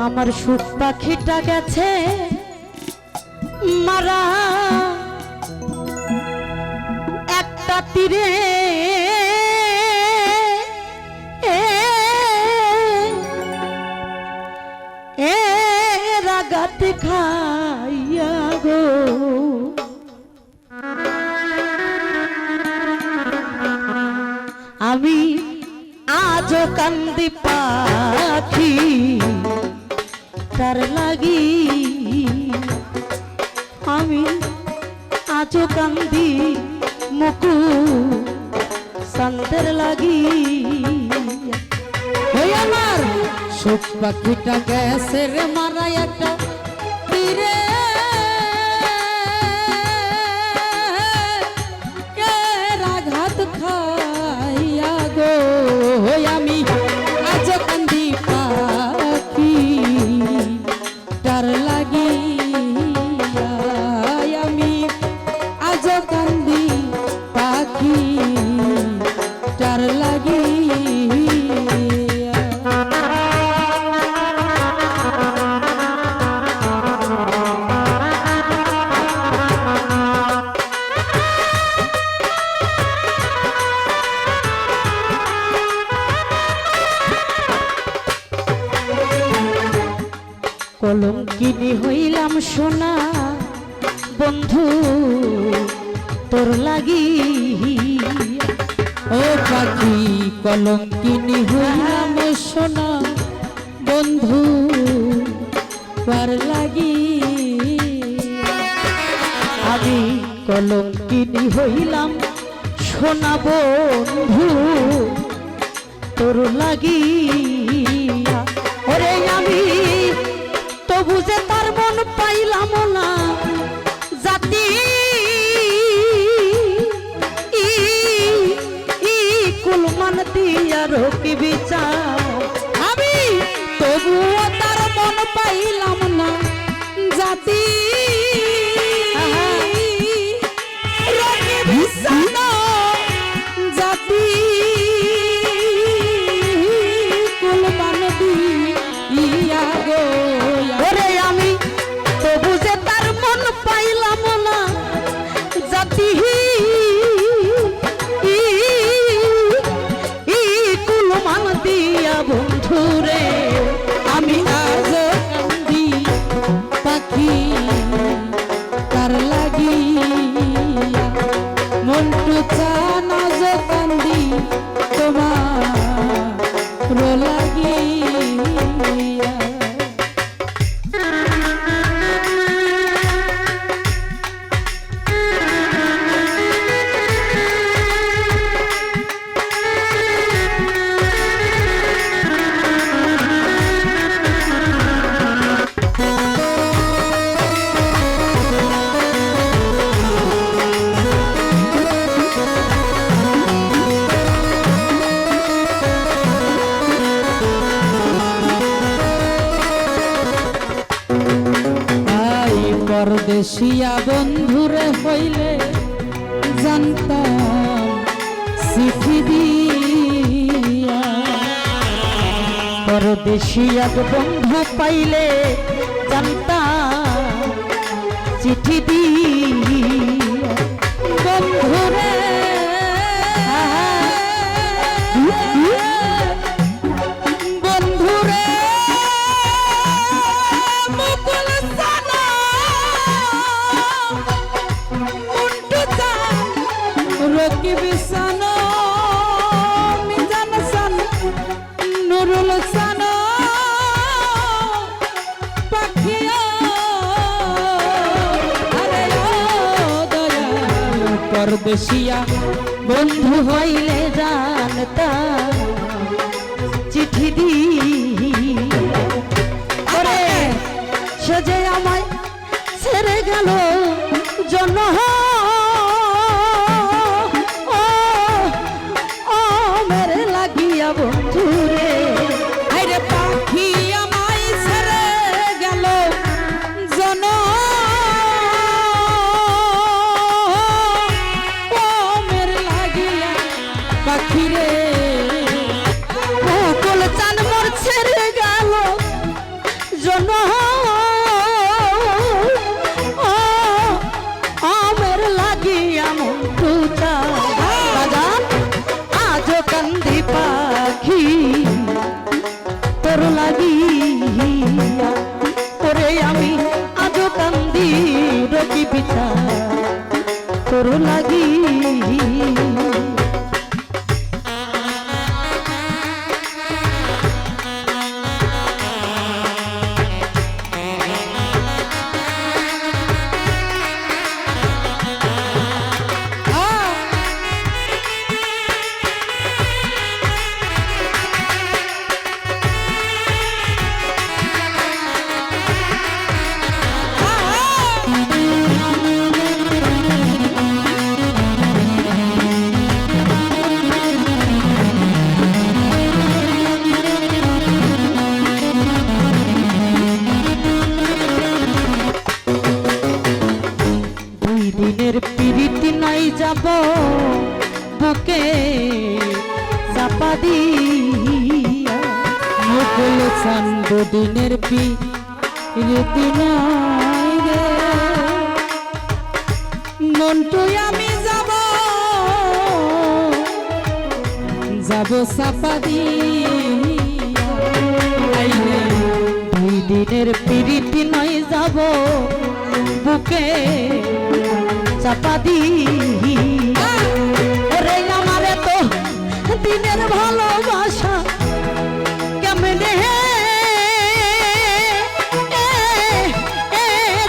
আমার সুখ পাখিটা গেছে মারা একটা তীরে রাগাত খাইয়া গো আমি আজও কান্দি পাখি তার লাগি আমি আজও কান্দি মুকু সন্দের লাগি ওই আমার সুখ পাখিটা গেছে রে মারা একটা তীরে রাঘাত খাইয়া গো আমি আজ কান্দি পাখি তার লাগি আমি আজ কান্দি পাখি তার লাগি কলঙ্কিনী হইলাম সোনা বন্ধু তোর লাগি ও পাখি কলঙ্কিনী হইলাম সোনা বন্ধু পার লাগি আমি কলঙ্কিনী হইলাম সোনা বন্ধু তোর লাগি ওরে আমি তবু যে তার মন পাইলাম না জাতি কুলমান দিয়া রকি বিচার আমি তবুও তার মন পাইলাম না জাতি রকি বিছান জাতি কুলমান দিয়া গো ওরে আমি তবু যে তার মন পাইলাম না জাতি কুলমান দিয়া বন্ধুরে আমি আজ কান্দি পাখি তার লাগি মন্টু চান আজ কান্দি তোমার লাগি পরদেশিয়া বন্ধুরে হইলে জানতাম চিঠি দিয়া পরদেশিয়া বন্ধু পাইলে জানতাম চিঠি দিয়া বন্ধুরে বন্ধুরে মুকুল সানা মুন্টু চান রকি বিছান মিজান সান নুরুল সান পাখিয়া আরে ও দয়া পরদেশিয়া বন্ধু হইলে জানতাম চিঠি দিয়ে সে যে আমায় ছেড়ে গেল জন মেরে লাগিয়া বন্ধুরে আরে পাখি আমায় ছেড়ে গেল জন মেরে লাগিয়া পাখি রে মুকুল চান মোর ছেড়ে গেল চাপা দিয়া মুকুল চান দুদিনের পি রীতি নয় রে মন্টু আমি যাব যাব চাপা দিয়া আইনে দুই দিনের পিরিতি নয় যাব বুকে চাপা দিয়া ওরে আমার তো দিনের ভালোবাসা কেমনে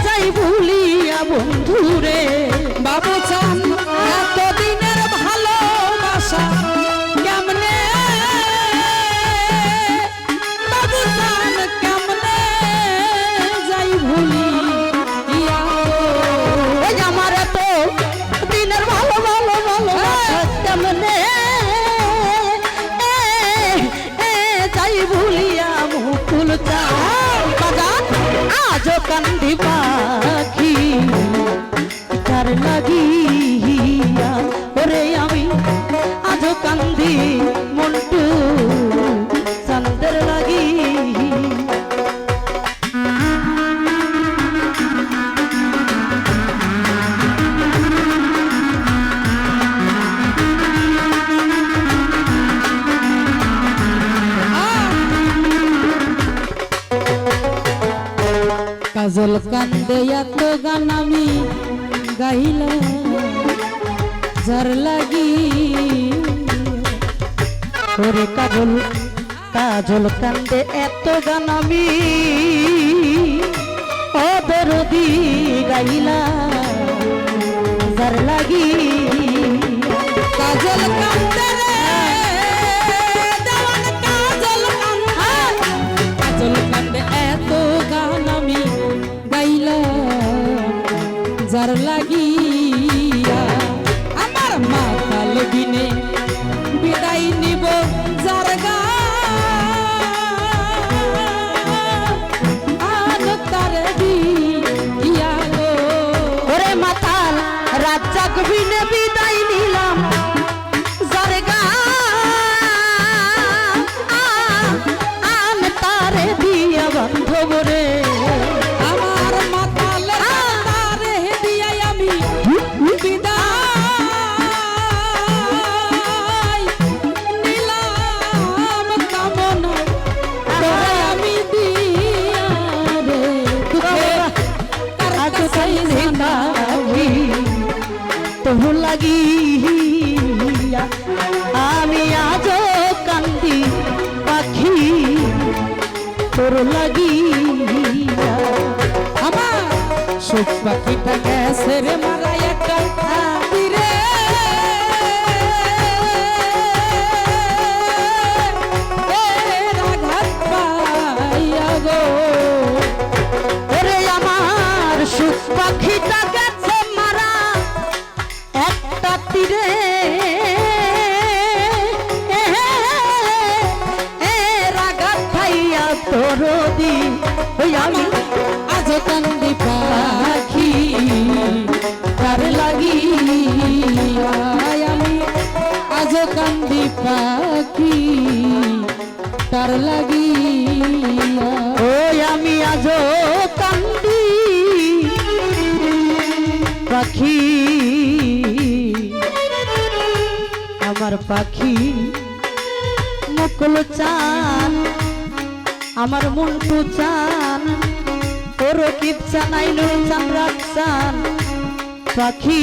যাই ভুলিয়া বন্ধুরে বাবু চান এতদিনের ভালোবাসা কেমনে বাবু চান কেমনে যাই ভুলি ইয়া ওই আমার তো দিনের ভালো ভালো ভালোবাসা কেমনে যাই ভুলিয়া মুকুল চান বাজান আজও কান্দি পাখি তার লাগিয়া ওরে আমি আজও কান্দি মন্টু চান্দের লাগি কাজল কান্দে এত গান আমি গাইলাম যার লাগি ওরে কাজল কাজল কান্দে এত গান আমি অদরদি গাইলা যার লাগি কাজল কান্দে রে দেওয়ান কাজল কান্দে কাজল কান্দে এত গান আমি গাইলাম যার লাগিয়া আমার মাতাল বিনে বিদায় নিব যার গান তার দিয়া গো ওরে মাতাল রাত জাগবি নে বিদায় নিলাম যার গান তারে দিয়া বান্ধব রে আমার মাতাল তারে দিয়াই আমি বিদায় নিলাম কামনা তোরে আমি দিয়া রে দুঃখে কার কাছে জানা তোর লাগিয়া আমি আজও কান্দি পাখি তোর লাগিয়া আমার সুখ পাখিটা গেছে রে মারা একটা তীরে রাঘাত পাইয়া গো ওরে আমার সুখ পাখিটা গেছে মারা একটা তীরে রাগা খাইয়া তোর দি ওই আমি আজ কান্দি পাখি তার লাগি আমি আজ কান্দি পাখি তার লাগি ওই আমি আজও কান্দি পাখি আমার পাখি মুকুল চান আমার মন্টু চান ওর কিপ চান আইনুল চান রাত চান পাখি